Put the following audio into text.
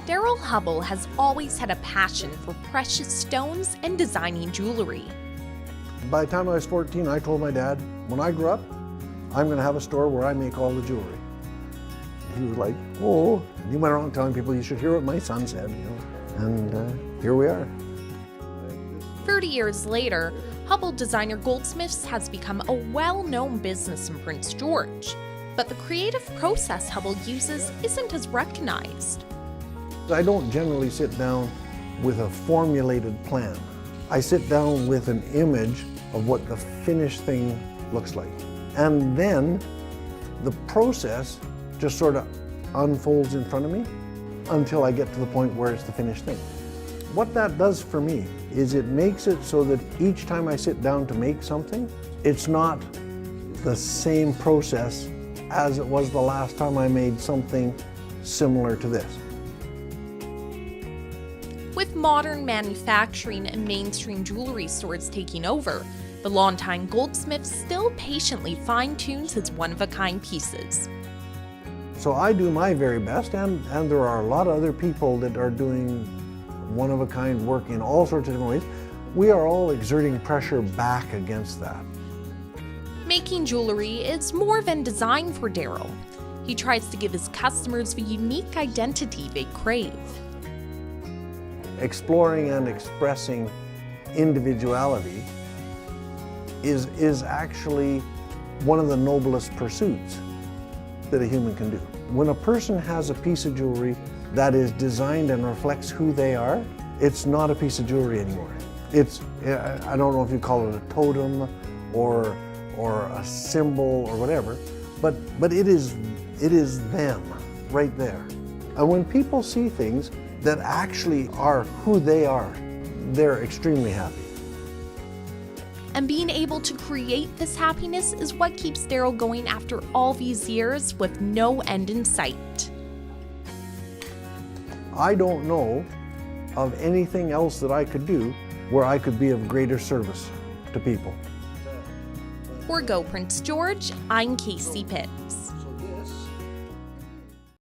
Darrell Hubbell has always had a passion for precious stones and designing jewelry. By the time I was 14, I told my dad, when I grow up, I'm going to have a store where I make all the jewelry. He was like, oh, and he went around telling people, you should hear what my son said, and here we are. 30 years later, Hubbell designer Goldsmith has become a well-known business in Prince George. But the creative process Hubbell uses isn't as recognized. I don't generally sit down with a formulated plan. I sit down with an image of what the finished thing looks like. And then the process just sort of unfolds in front of me until I get to the point where it's the finished thing. What that does for me is it makes it so that each time I sit down to make something, it's not the same process as it was the last time I made something similar to this. With modern manufacturing and mainstream jewelry stores taking over, the longtime Goldsmith still patiently fine-tunes his one-of-a-kind pieces. So I do my very best, and there are a lot of other people that are doing one-of-a-kind work in all sorts of different ways. We are all exerting pressure back against that. Making jewelry is more than design for Darrell. He tries to give his customers the unique identity they crave. Exploring and expressing individuality is actually one of the noblest pursuits that a human can do. When a person has a piece of jewelry that is designed and reflects who they are, it's not a piece of jewelry anymore. It's, I don't know if you call it a totem or a symbol or whatever, but it is them right there. And when people see things that actually are who they are, they're extremely happy. And being able to create this happiness is what keeps Darrell going after all these years with no end in sight. I don't know of anything else that I could do where I could be of greater service to people. For Go Prince George, I'm Casey Pitts.